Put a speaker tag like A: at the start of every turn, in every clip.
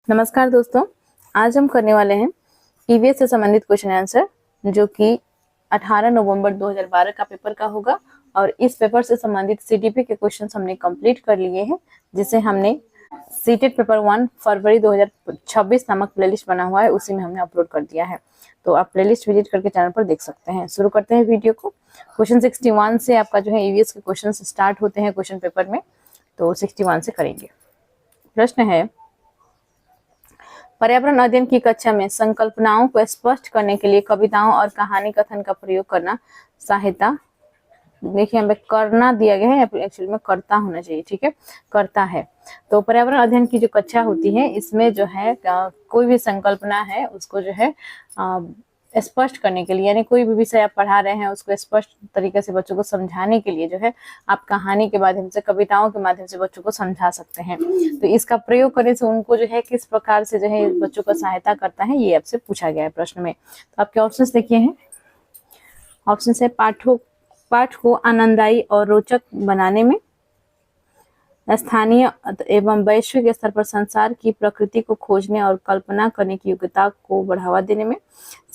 A: नमस्कार दोस्तों, आज हम करने वाले हैं ईवीएस से संबंधित क्वेश्चन आंसर जो कि 18 नवंबर 2012 का पेपर का होगा। और इस पेपर से संबंधित सीटीपी के क्वेश्चंस हमने कंप्लीट कर लिए हैं, जिसे हमने सीटेट पेपर 1 फरवरी 2026 नामक प्लेलिस्ट बना हुआ है, उसी में हमने अपलोड कर दिया है। तो आप प्लेलिस्ट विजिट करके चैनल पर देख सकते हैं। शुरू करते हैं वीडियो को। क्वेश्चन 61 से आपका जो है ईवीएस के क्वेश्चन स्टार्ट होते हैं क्वेश्चन पेपर में, तो 61 से करेंगे। प्रश्न है, पर्यावरण अध्ययन की कक्षा में संकल्पनाओं को स्पष्ट करने के लिए कविताओं और कहानी कथन का प्रयोग करना सहायता। देखिए यहाँ पे करना दिया गया है, एक्चुअली में करता होना चाहिए, ठीक है, करता है। तो पर्यावरण अध्ययन की जो कक्षा होती है, इसमें जो है कोई भी संकल्पना है उसको जो है स्पष्ट करने के लिए, यानी कोई भी विषय आप पढ़ा रहे हैं उसको स्पष्ट तरीके से बच्चों को समझाने के लिए जो है आप कहानी के माध्यम से, कविताओं के माध्यम से बच्चों को समझा सकते हैं। तो इसका प्रयोग करने से उनको जो है किस प्रकार से जो है बच्चों को सहायता करता है, ये आपसे पूछा गया है प्रश्न में। तो आपके ऑप्शंस देखिए हैं। ऑप्शन है पाठ को आनंददायी और रोचक बनाने में, स्थानीय एवं वैश्विक स्तर पर संसार की प्रकृति को खोजने और कल्पना करने की योग्यता को बढ़ावा देने में,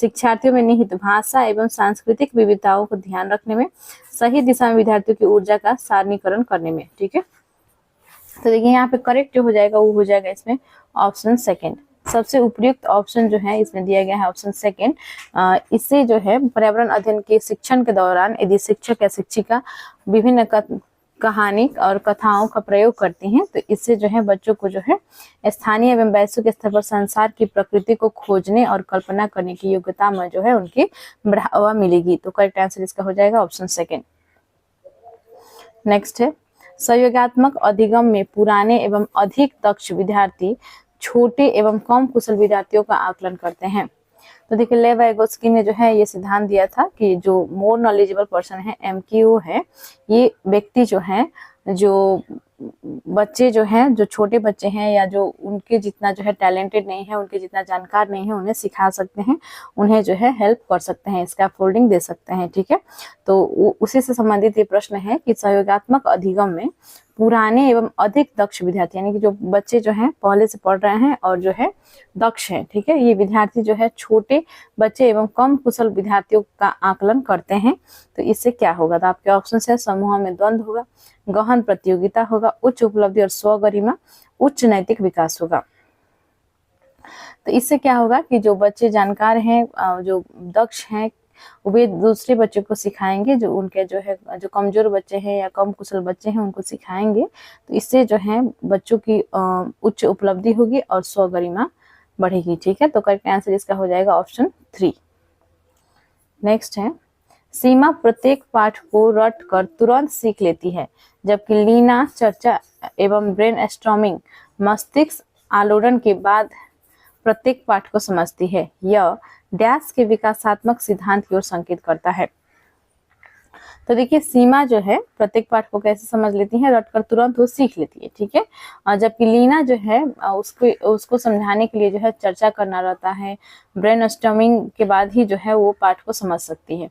A: शिक्षार्थियों में निहित भाषा एवं सांस्कृतिक विविधताओं को ध्यान रखने में, सही दिशा में विद्यार्थियों की ऊर्जा का सारणीकरण करने में। ठीक है, तो देखिए यहाँ पे करेक्ट जो हो जाएगा वो हो जाएगा इसमें ऑप्शन सेकेंड। सबसे उपयुक्त ऑप्शन जो है इसमें दिया गया है ऑप्शन सेकेंड। इससे जो है पर्यावरण अध्ययन के शिक्षण के दौरान यदि शिक्षक या शिक्षिका विभिन्न कहानी और कथाओं का प्रयोग करती हैं, तो इससे जो है बच्चों को जो है स्थानीय एवं वैश्विक स्तर पर संसार की प्रकृति को खोजने और कल्पना करने की योग्यता में जो है उनकी बढ़ावा मिलेगी। तो करेक्ट आंसर इसका हो जाएगा ऑप्शन सेकेंड। नेक्स्ट है, सहयोगात्मक अधिगम में पुराने एवं अधिक दक्ष विद्यार्थी छोटे एवं कम कुशल विद्यार्थियों का आकलन करते हैं। तो देखिए लेव वाइगोत्स्की ने जो है ये सिद्धांत दिया था कि जो मोर नॉलेजेबल पर्सन है, एमक्यू है, ये व्यक्ति जो है, जो बच्चे जो हैं, जो छोटे बच्चे हैं या जो उनके जितना जो है टैलेंटेड नहीं है, उनके जितना जानकार नहीं है, उन्हें सिखा सकते हैं, उन्हें जो है हेल्प कर सकते हैं, स्कैफोल्डिंग दे सकते हैं। ठीक है, तो उसी से संबंधित ये प्रश्न है कि सहयोगात्मक अधिगम में पुराने एवं अधिक दक्ष विद्यार्थी, यानी कि जो बच्चे जो हैं पहले से पढ़ रहे हैं और जो है दक्ष हैं, ठीक है, ये विद्यार्थी जो है छोटे बच्चे एवं कम कुशल विद्यार्थियों का आकलन करते हैं। तो इससे क्या होगा? तो आपके ऑप्शन है समूह में द्वंद्व होगा, गहन प्रतियोगिता होगा, उच्च उपलब्धि और स्वगरिमा, उच्च नैतिक विकास होगा। तो इससे क्या होगा कि जो बच्चे जानकार हैं, जो दक्ष हैं, वे दूसरे बच्चों को सिखाएंगे, जो उनके जो है जो कमजोर बच्चे हैं या कम कुशल बच्चे हैं उनको सिखाएंगे। तो इससे जो है बच्चों की उच्च उपलब्धि होगी और स्वगरिमा बढ़ेगी। ठीक है, तो करेक्ट आंसर इसका हो जाएगा ऑप्शन 3। नेक्स्ट है, सीमा प्रत्येक पाठ को रट कर तुरंत सीख लेती है, जबकि लीना चर्चा एवं ब्रेन स्टॉर्मिंग मस्तिष्क आलोड़न के बाद प्रत्येक पाठ को समझती है। यह डैश के विकासात्मक सिद्धांत की ओर संकेत करता है। तो देखिए सीमा जो है प्रत्येक पाठ को कैसे समझ लेती है? रटकर तुरंत वो सीख लेती है। ठीक है, और जबकि लीना जो है उसको समझाने के लिए जो है चर्चा करना रहता है, ब्रेन स्टॉर्मिंग के बाद ही जो है वो पाठ को समझ सकती है।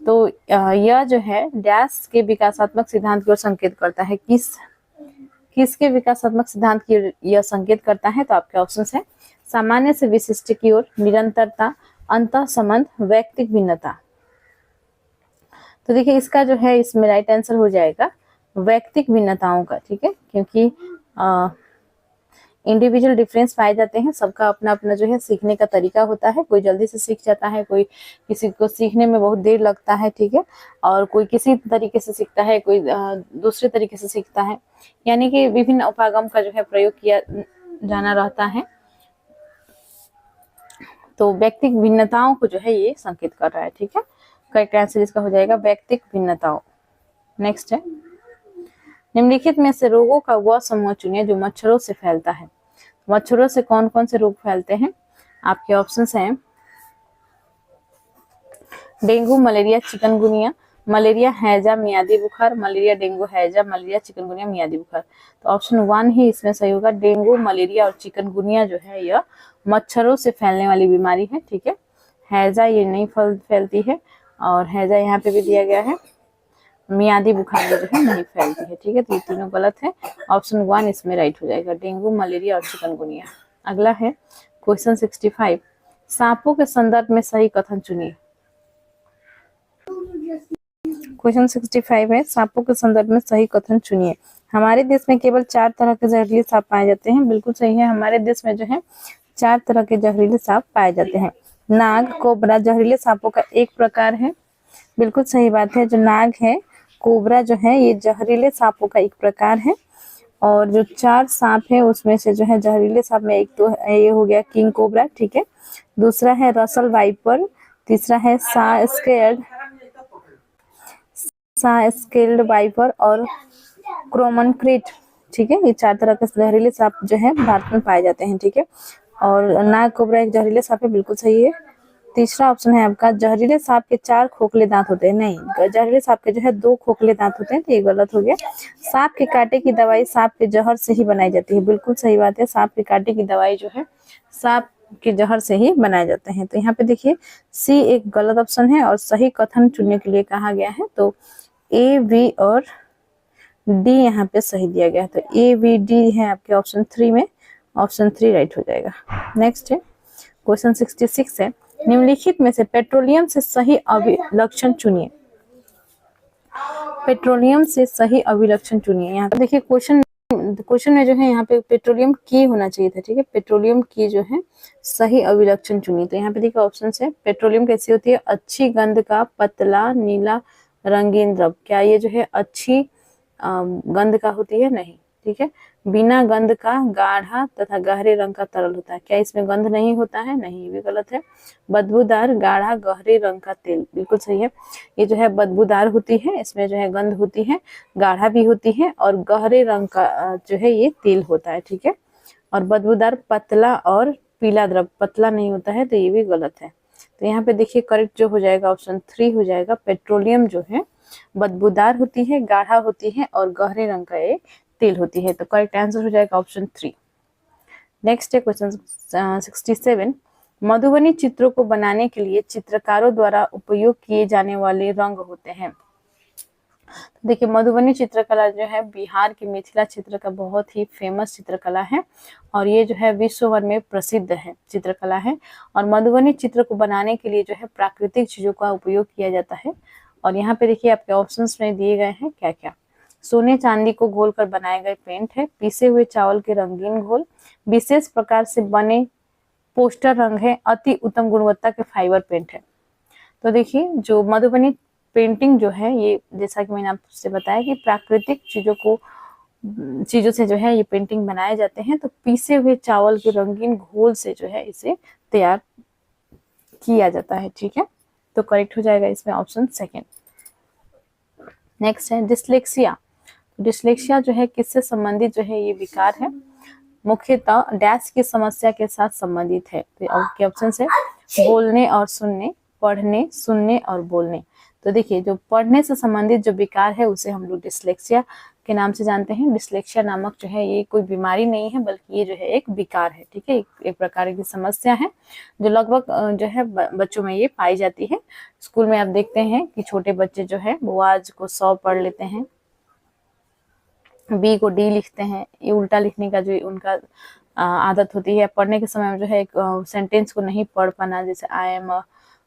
A: तो यह जो है डैश के विकासात्मक सिद्धांत की ओर संकेत करता है। किसके विकासात्मक सिद्धांत की यह संकेत करता है? तो आपके ऑप्शन है सामान्य से विशिष्ट की ओर, निरंतरता, अंतः संबंध, वैयक्तिक भिन्नता। तो देखिए इसका जो है इसमें राइट आंसर हो जाएगा वैयक्तिक भिन्नताओं का। ठीक है, क्योंकि इंडिविजुअल डिफरेंस पाए जाते हैं, सबका अपना अपना जो है सीखने का तरीका होता है। कोई जल्दी से सीख जाता है, कोई किसी को सीखने में बहुत देर लगता है। ठीक है, और कोई किसी तरीके से सीखता है, कोई दूसरे तरीके से सीखता है, यानी कि विभिन्न उपागम का जो है प्रयोग किया जाना रहता है। तो व्यक्तिक भिन्नताओं को जो है ये संकेत कर रहा है। ठीक है, करेक्ट आंसर इसका हो जाएगा व्यक्तिक भिन्नताओं। नेक्स्ट है, निम्नलिखित में से रोगों का वह समूह चुनिए जो मच्छरों से फैलता है। मच्छरों से कौन कौन से रोग फैलते हैं? आपके ऑप्शंस हैं डेंगू, मलेरिया, चिकनगुनिया, मलेरिया, हैजा, मियादी बुखार, मलेरिया, डेंगू, हैजा, मलेरिया, चिकनगुनिया, मियादी बुखार। तो ऑप्शन 1 ही इसमें सही होगा। डेंगू, मलेरिया और चिकनगुनिया जो है यह मच्छरों से फैलने वाली बीमारी है। ठीक है, हैजा ये नहीं फैलती है, और हैजा यहाँ पे भी दिया गया है, मियादी बुखार जो है नहीं फैलती है। ठीक है, तो ये तीनों गलत है। ऑप्शन 1 इसमें राइट हो जाएगा, डेंगू, मलेरिया और चिकनगुनिया। अगला है क्वेश्चन 65, सांपों के संदर्भ में सही कथन चुनिए। क्वेश्चन 65 है, सांपों के संदर्भ में सही कथन चुनिए। हमारे देश में केवल 4 तरह के जहरीले सांप पाए जाते हैं। बिल्कुल सही है, हमारे देश में जो है 4 तरह के जहरीले सांप पाए जाते हैं। नाग, कोबरा जहरीले सांपों का एक प्रकार है। बिल्कुल सही बात है, जो नाग है, कोबरा जो है, ये जहरीले सांपों का एक प्रकार है। और जो 4 सांप है उसमें से जो है जहरीले सांप में एक तो ये हो गया किंग कोबरा, ठीक है। दूसरा है रसल वाइपर, तीसरा है सा स्केल्ड वाइपर और क्रोमन क्रीट, ठीक है। ये 4 तरह के जहरीले सांप जो है भारत में पाए जाते हैं, ठीक है। और नाग कोबरा एक जहरीले सांप है, बिल्कुल सही है। तीसरा ऑप्शन है आपका, जहरीले सांप के 4 खोखले दांत होते हैं। नहीं, जहरीले सांप के जो है 2 खोखले दांत होते हैं, तो ये गलत हो गया। सांप के कांटे की दवाई सांप के जहर से ही बनाई जाती है। बिल्कुल सही बात है, सांप के कांटे की दवाई जो है सांप के जहर से ही बनाए जाते हैं। तो यहाँ पे देखिए सी एक गलत ऑप्शन है और सही कथन चुनने के लिए कहा गया है, तो ए, बी और डी यहाँ पे सही दिया गया है। तो ए, बी, डी है आपके ऑप्शन 3 में, ऑप्शन 3 राइट हो जाएगा। नेक्स्ट है क्वेश्चन 66 है, निम्नलिखित में से पेट्रोलियम से सही अभिलक्षण चुनिए। पेट्रोलियम से सही अभिलक्षण चुनिए। यहाँ पे देखिए क्वेश्चन में जो है यहाँ पे पेट्रोलियम की होना चाहिए था, ठीक है। पेट्रोलियम की जो है सही अभिलक्षण चुनिए। तो यहाँ पे देखिए ऑप्शन है, पेट्रोलियम कैसी होती है, अच्छी गंध का पतला नीला रंगीन द्रव। क्या ये जो है अच्छी गंध का होती है? नहीं, ठीक है। बिना गंध का गाढ़ा तथा गहरे रंग का तरल होता है। क्या इसमें गंध नहीं होता है? नहीं, ये भी गलत है। बदबूदार गाढ़ा गहरे रंग का तेल, बिल्कुल सही है। ये जो है बदबूदार होती है, इसमें जो है गंध होती है, गाढ़ा भी होती है और गहरे रंग का जो है ये तेल होता है, ठीक है। और बदबूदार पतला और पीला द्रव, पतला नहीं होता है, तो ये भी गलत है। तो यहाँ पे देखिए करेक्ट जो हो जाएगा ऑप्शन 3 हो जाएगा। पेट्रोलियम जो है बदबूदार होती है, गाढ़ा होती है और गहरे रंग का ये तेल होती है। तो करेक्ट आंसर हो जाएगा ऑप्शन 3। नेक्स्ट है क्वेश्चन 67, मधुबनी चित्रों को बनाने के लिए चित्रकारों द्वारा उपयोग किए जाने वाले रंग होते हैं। तो देखिए मधुबनी चित्रकला जो है बिहार की मिथिला चित्र का बहुत ही फेमस चित्रकला है और ये जो है विश्व भर में प्रसिद्ध है चित्रकला है। और मधुबनी चित्र को बनाने के लिए जो है प्राकृतिक चीजों का उपयोग किया जाता है। और यहाँ पे देखिए आपके ऑप्शंस में दिए गए हैं क्या क्या। सोने चांदी को घोल कर बनाए गए पेंट है, पीसे हुए चावल के रंगीन घोल, विशेष प्रकार से बने पोस्टर रंग है, अति उत्तम गुणवत्ता के फाइबर पेंट है। तो देखिए जो मधुबनी पेंटिंग जो है ये जैसा कि मैंने आपसे बताया कि प्राकृतिक चीजों से जो है ये पेंटिंग बनाए जाते हैं। तो पीसे हुए चावल के रंगीन घोल से जो है इसे तैयार किया जाता है, ठीक है। तो करेक्ट हो जाएगा इसमें ऑप्शन 2। नेक्स्ट है डिस्लेक्सिया। डिस्लेक्सिया जो है किससे संबंधित जो है ये विकार है, मुख्यतः डैश की समस्या के साथ संबंधित है। तो आपके ऑप्शन है बोलने और सुनने, पढ़ने, सुनने और बोलने। तो देखिए जो पढ़ने से संबंधित जो विकार है उसे हम लोग डिस्लेक्सिया के नाम से जानते हैं। डिस्लेक्सिया नामक जो है ये कोई बीमारी नहीं है बल्कि ये जो है एक विकार है, ठीक है। एक प्रकार की समस्या है जो लगभग जो है बच्चों में ये पाई जाती है। स्कूल में आप देखते हैं कि छोटे बच्चे जो है वो आज को 100 पढ़ लेते हैं, बी को डी लिखते हैं। ये उल्टा लिखने का जो उनका आदत होती है। पढ़ने के समय में जो है एक सेंटेंस को नहीं पढ़ पाना, जैसे आई एम अ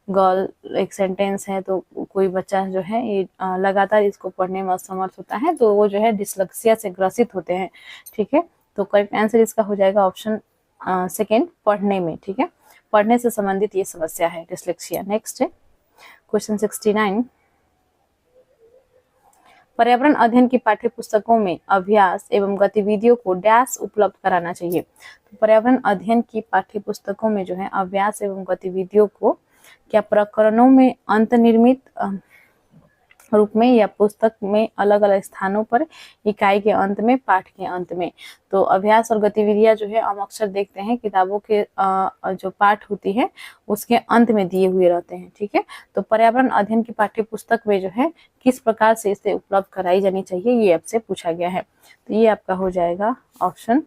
A: गर्ल एक सेंटेंस है तो कोई बच्चा जो है ये लगातार इसको पढ़ने में असमर्थ होता है, तो वो जो है डिस्लेक्सिया से ग्रसित होते हैं, ठीक है। तो करेक्ट आंसर इसका हो जाएगा ऑप्शन 2 पढ़ने में, ठीक है। पढ़ने से संबंधित ये समस्या है डिस्लेक्सिया। नेक्स्ट है क्वेश्चन 69, पर्यावरण अध्ययन की पाठ्य पुस्तकों में अभ्यास एवं गतिविधियों को डैश उपलब्ध कराना चाहिए। तो पर्यावरण अध्ययन की पाठ्य पुस्तकों में जो है अभ्यास एवं गतिविधियों को क्या प्रकरणों में अंतनिर्मित रूप में या पुस्तक में अलग अलग स्थानों पर इकाई के अंत में, पाठ के अंत में। तो अभ्यास और गतिविधियां जो है हम अक्सर देखते हैं किताबों के जो पाठ होती है उसके अंत में दिए हुए रहते हैं, ठीक है। तो पर्यावरण अध्ययन की पाठ्य पुस्तक में जो है किस प्रकार से इसे उपलब्ध कराई जानी चाहिए ये आपसे पूछा गया है। तो ये आपका हो जाएगा ऑप्शन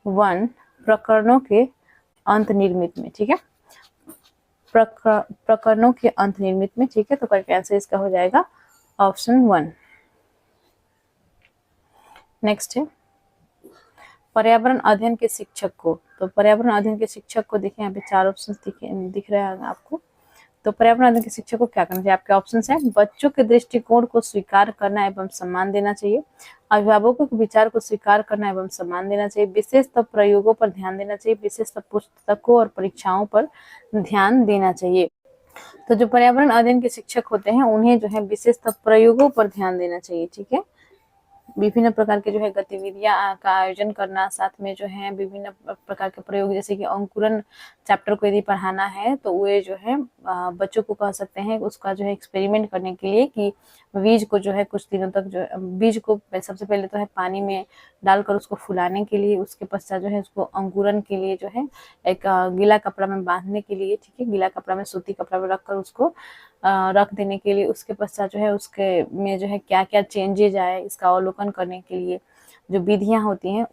A: 1 प्रकरणों के अंत निर्मित में, ठीक है। प्रकरणों के अंत निर्मित में, ठीक है। तो करेक्ट आंसर इसका हो जाएगा ऑप्शन 1। नेक्स्ट है पर्यावरण अध्ययन के शिक्षक को, तो पर्यावरण अध्ययन के शिक्षक को देखिए यहाँ पे 4 ऑप्शन दिख रहे हैं आपको। तो पर्यावरण अध्ययन के शिक्षक को क्या करना चाहिए? आपके ऑप्शन है बच्चों के दृष्टिकोण को स्वीकार करना एवं सम्मान देना चाहिए, अभिभावकों के विचार को स्वीकार करना एवं सम्मान देना चाहिए, विशेषतः प्रयोगों पर ध्यान देना चाहिए, विशेषतः पुस्तकों और परीक्षाओं पर ध्यान देना चाहिए। तो जो पर्यावरण अध्ययन के शिक्षक होते हैं उन्हें जो है विशेषतः प्रयोगों पर ध्यान देना चाहिए। ठीक है, विभिन्न प्रकार के जो है गतिविधियां का आयोजन करना, साथ में जो है विभिन्न प्रकार के प्रयोग, जैसे कि अंकुरन चैप्टर को यदि पढ़ाना है तो वे जो है बच्चों को कह सकते हैं उसका जो है एक्सपेरिमेंट करने के लिए कि बीज को जो है कुछ दिनों तक जो बीज को सबसे पहले तो है पानी में डालकर उसको फुलाने के लिए, उसके पश्चात जो है उसको अंकुरन के लिए जो है एक गीला कपड़ा में बांधने के लिए, ठीक है, गीला कपड़ा में सूती कपड़ा में रखकर उसको रख देने के लिए, उसके पश्चात जो है उसके में जो है क्या क्या चेंजेज आए इसका अवलोकन करने के लिए जो विधियां होती हैं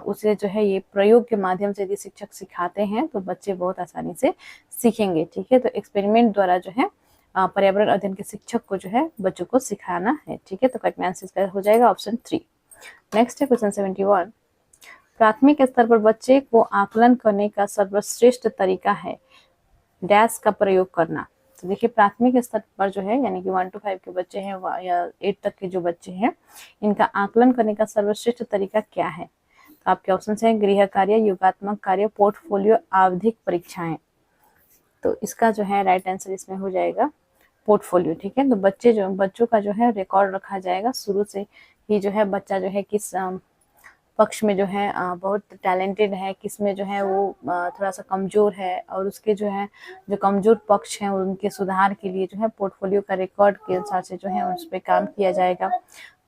A: उसे जो है ये प्रयोग के माध्यम से यदि शिक्षक सिखाते हैं तो बच्चे बहुत आसानी से सीखेंगे। ठीक है, तो एक्सपेरिमेंट द्वारा जो है पर्यावरण अध्ययन के शिक्षक को जो है बच्चों को सिखाना है। ठीक है, तो करेक्ट आंसर इसका हो जाएगा ऑप्शन 3। नेक्स्ट है क्वेश्चन 71। प्राथमिक स्तर पर बच्चे को आकलन करने का सर्वश्रेष्ठ तरीका है डैश का प्रयोग करना। तो देखिए प्राथमिक स्तर पर जो है यानी कि 1 to 5 के बच्चे हैं या 8 तक के जो बच्चे हैं इनका आकलन करने का सर्वश्रेष्ठ तरीका क्या है? तो आपके ऑप्शन है गृह कार्य, योगात्मक कार्य, पोर्टफोलियो, आवधिक परीक्षाएं। तो इसका जो है राइट आंसर इसमें हो जाएगा पोर्टफोलियो। ठीक है, तो बच्चों का जो है रिकॉर्ड रखा जाएगा शुरू से ही, जो है बच्चा जो है किस पक्ष में जो है बहुत टैलेंटेड है, किस में जो है वो थोड़ा सा कमजोर है, और उसके जो है जो कमजोर पक्ष हैं उनके सुधार के लिए जो है पोर्टफोलियो का रिकॉर्ड के अनुसार से जो है उस पर काम किया जाएगा।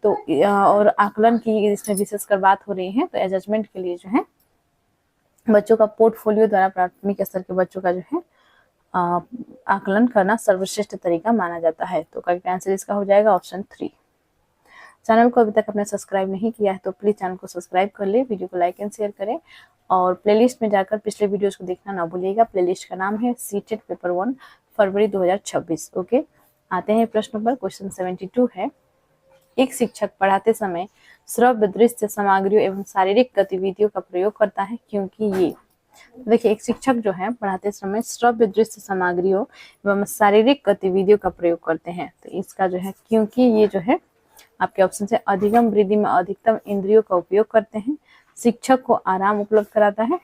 A: तो और आकलन की इसमें विशेषकर बात हो रही है तो एडजस्टमेंट के लिए जो है बच्चों का पोर्टफोलियो द्वारा प्राथमिक स्तर के बच्चों का जो है आकलन करना सर्वश्रेष्ठ तरीका माना जाता है। तो करेक्ट आंसर इसका हो जाएगा ऑप्शन 3। चैनल को अभी तक आपने सब्सक्राइब नहीं किया है तो प्लीज चैनल को सब्सक्राइब कर ले, वीडियो को लाइक एंड शेयर करें और प्लेलिस्ट में जाकर पिछले वीडियोस को देखना ना भूलिएगा। प्लेलिस्ट का नाम है सीटेट पेपर 1 फरवरी 2026। ओके, आते हैं प्रश्न पर। क्वेश्चन 72 है, एक शिक्षक पढ़ाते समय श्रव्य दृश्य सामग्रियों एवं शारीरिक गतिविधियों का प्रयोग करता है क्योंकि ये। देखिए एक शिक्षक जो है पढ़ाते समय श्रव्य दृश्य सामग्रियों एवं शारीरिक गतिविधियों का प्रयोग करते हैं, तो इसका जो है क्योंकि ये जो है आपके ऑप्शन से अधिगम वृद्धि में अधिकतम इंद्रियों का उपयोग करते हैं, शिक्षक को आराम उपलब्ध कराता है,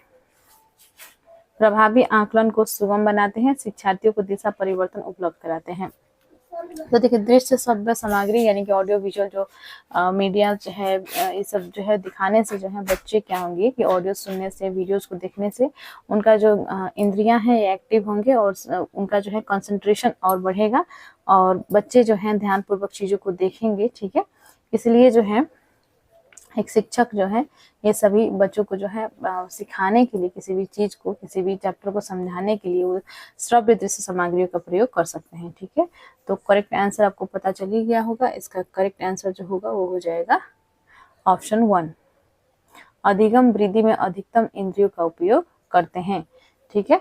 A: प्रभावी आकलन को सुगम बनाते हैं, शिक्षार्थियों को दिशा परिवर्तन उपलब्ध कराते हैं। तो देखिए दृश्य श्रव्य सामग्री यानी कि ऑडियो विजुअल जो मीडिया जो है ये सब जो है दिखाने से जो है बच्चे क्या होंगे कि ऑडियो सुनने से, वीडियोस को देखने से उनका जो इंद्रियां हैं ये एक्टिव होंगे और उनका जो है कंसंट्रेशन और बढ़ेगा और बच्चे जो हैं ध्यानपूर्वक चीज़ों को देखेंगे। ठीक है, इसलिए जो है एक शिक्षक जो है ये सभी बच्चों को जो है सिखाने के लिए, किसी भी चीज को, किसी भी चैप्टर को समझाने के लिए वो श्रव्य दृश्य सामग्रियों का प्रयोग कर सकते हैं। ठीक है, तो करेक्ट आंसर आपको पता चल ही गया होगा। इसका करेक्ट आंसर जो होगा वो हो जाएगा ऑप्शन 1, अधिगम वृद्धि में अधिकतम इंद्रियों का उपयोग करते हैं। ठीक है,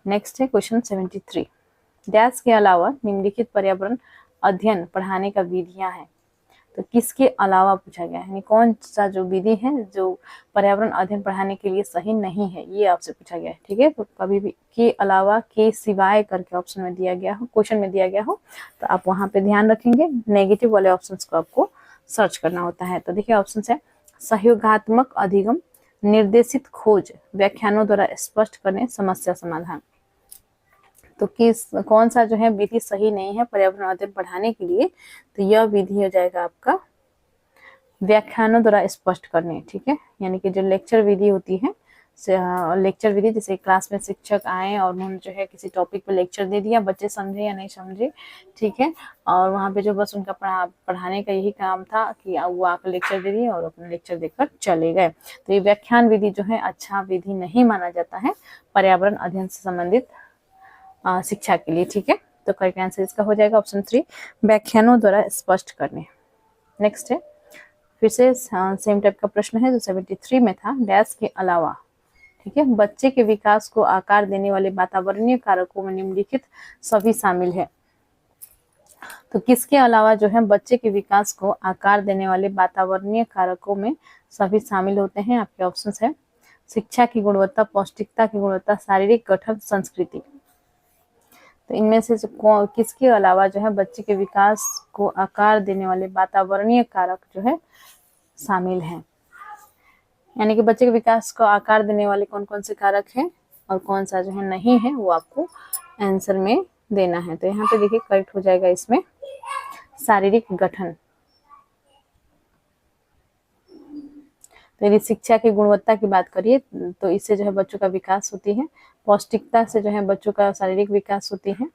A: नेक्स्ट है क्वेश्चन 73। डैश के अलावा निम्नलिखित पर्यावरण अध्ययन पढ़ाने का विधियां हैं, तो किसके अलावा पूछा गया है, यानी कौन सा जो विधि है जो पर्यावरण अध्ययन पढ़ाने के लिए सही नहीं है ये आपसे पूछा गया है। ठीक है, तो कभी भी के अलावा, के सिवाय करके ऑप्शन में दिया गया हो, क्वेश्चन में दिया गया हो तो आप वहां पे ध्यान रखेंगे, नेगेटिव वाले ऑप्शंस को आपको सर्च करना होता है। तो देखिए ऑप्शन है सहयोगात्मक अधिगम, निर्देशित खोज, व्याख्यानों द्वारा स्पष्ट करने, समस्या समाधान। तो कौन सा जो है विधि सही नहीं है पर्यावरण अध्ययन पढ़ाने के लिए, तो यह विधि हो जाएगा आपका व्याख्यानों द्वारा स्पष्ट करने। ठीक है, यानी कि जो लेक्चर विधि होती है, लेक्चर विधि जैसे क्लास में शिक्षक आए और उन्होंने जो है किसी टॉपिक पे लेक्चर दे दिया, बच्चे समझे या नहीं समझे, ठीक है, और वहाँ पे जो बस उनका पढ़ाने का यही काम था कि वो आकर लेक्चर दे दिए और अपना लेक्चर देकर चले गए। तो ये व्याख्यान विधि जो है अच्छा विधि नहीं माना जाता है पर्यावरण अध्ययन से संबंधित शिक्षा के लिए। ठीक है, तो करेक्ट आंसर इसका हो जाएगा ऑप्शन 3, व्याख्यानों द्वारा स्पष्ट करने। नेक्स्ट है फिर से सेम टाइप का प्रश्न है जो 73 में था, डैश के अलावा। ठीक है, बच्चे के विकास को आकार देने वाले वातावरणीय कारकों में निम्नलिखित सभी शामिल है। तो किसके अलावा जो है बच्चे के विकास को आकार देने वाले वातावरणीय कारकों में सभी शामिल होते हैं। आपके ऑप्शंस है शिक्षा की गुणवत्ता, पौष्टिकता की गुणवत्ता, शारीरिक गठन, संस्कृति। तो इनमें से किसके अलावा जो है बच्चे के विकास को आकार देने वाले वातावरणीय कारक जो है शामिल हैं, यानी कि बच्चे के विकास को आकार देने वाले कौन कौन से कारक हैं और कौन सा जो है नहीं है, वो आपको आंसर में देना है। तो यहाँ पे देखिए करेक्ट हो जाएगा इसमें शारीरिक गठन। तो यदि शिक्षा की गुणवत्ता की बात करिए तो इससे जो है बच्चों का विकास होती है, पौष्टिकता से जो है बच्चों का शारीरिक विकास होती है,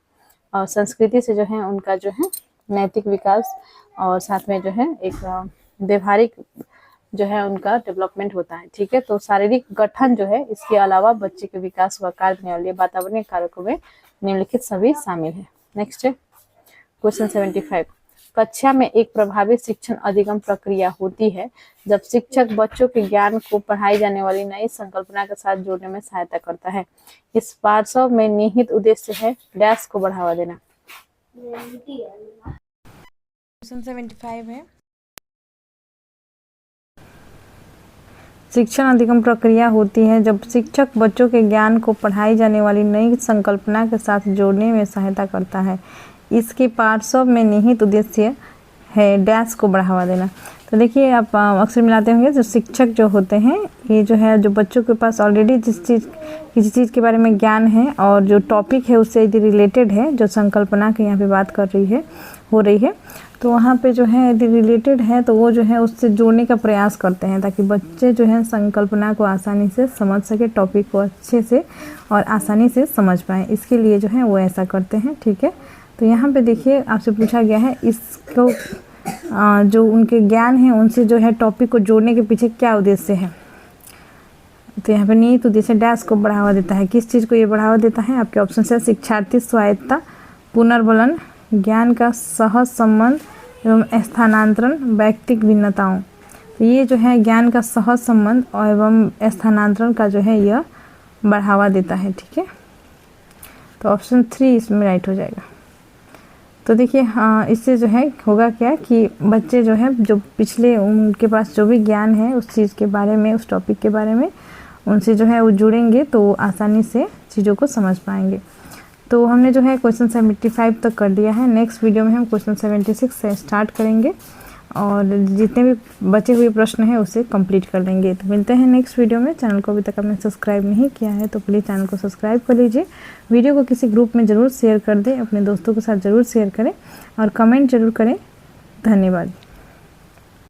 A: और संस्कृति से जो है उनका जो है नैतिक विकास, और साथ में जो है एक व्यवहारिक जो है उनका डेवलपमेंट होता है। ठीक है, तो शारीरिक गठन जो है इसके अलावा बच्चे के विकास को आकार देने वाले वातावरणीय कारकों में निम्नलिखित सभी शामिल है। नेक्स्ट है क्वेश्चन 75। कक्षा में एक प्रभावी शिक्षण अधिगम प्रक्रिया होती है जब शिक्षक बच्चों के ज्ञान को पढ़ाई जाने वाली नई संकल्पना के साथ जोड़ने में सहायता करता है। इस पाठ्यक्रम में निहित उद्देश्य है डैश को बढ़ावा देना। क्वेश्चन 75 है शिक्षण अधिगम प्रक्रिया होती है जब शिक्षक बच्चों के ज्ञान को पढ़ाई जाने वाली नई संकल्पना के साथ जोड़ने में सहायता करता है। इसके पाठ्यक्रम में निहित उद्देश्य है डैश को बढ़ावा देना। तो देखिए आप अक्सर मिलाते होंगे, जो शिक्षक जो होते हैं ये जो है जो बच्चों के पास ऑलरेडी किसी चीज़ के बारे में ज्ञान है और जो टॉपिक है उससे यदि रिलेटेड है, जो संकल्पना की यहाँ पे बात हो रही है, तो वहाँ पे जो है यदि रिलेटेड है तो वो जो है उससे जोड़ने का प्रयास करते हैं ताकि बच्चे जो है संकल्पना को आसानी से समझ सके, टॉपिक को अच्छे से और आसानी से समझ पाएँ, इसके लिए जो है वो ऐसा करते हैं। ठीक है, तो यहाँ पे देखिए आपसे पूछा गया है इसको जो उनके ज्ञान है उनसे जो है टॉपिक को जोड़ने के पीछे क्या उद्देश्य है। तो यहाँ पे निहित उद्देश्य डैश को बढ़ावा देता है। किस चीज़ को ये बढ़ावा देता है? आपके ऑप्शन है शिक्षार्थी स्वायत्तता, पुनर्बलन, ज्ञान का सहज संबंध एवं स्थानांतरण, व्यक्तिगत भिन्नताओं। तो ये जो है ज्ञान का सहज संबंध एवं स्थानांतरण का जो है यह बढ़ावा देता है। ठीक है, तो ऑप्शन 3 इसमें राइट हो जाएगा। तो देखिए हाँ, इससे जो है होगा क्या कि बच्चे जो है जो पिछले उनके पास जो भी ज्ञान है उस चीज़ के बारे में, उस टॉपिक के बारे में, उनसे जो है वो जुड़ेंगे तो आसानी से चीज़ों को समझ पाएंगे। तो हमने जो है क्वेश्चन 75 तक कर दिया है। नेक्स्ट वीडियो में हम क्वेश्चन 76 से स्टार्ट करेंगे और जितने भी बचे हुए प्रश्न हैं उसे कंप्लीट कर लेंगे। तो मिलते हैं नेक्स्ट वीडियो में। चैनल को अभी तक आपने सब्सक्राइब नहीं किया है तो प्लीज़ चैनल को सब्सक्राइब कर लीजिए। वीडियो को किसी ग्रुप में ज़रूर शेयर कर दें, अपने दोस्तों के साथ ज़रूर शेयर करें और कमेंट ज़रूर करें। धन्यवाद।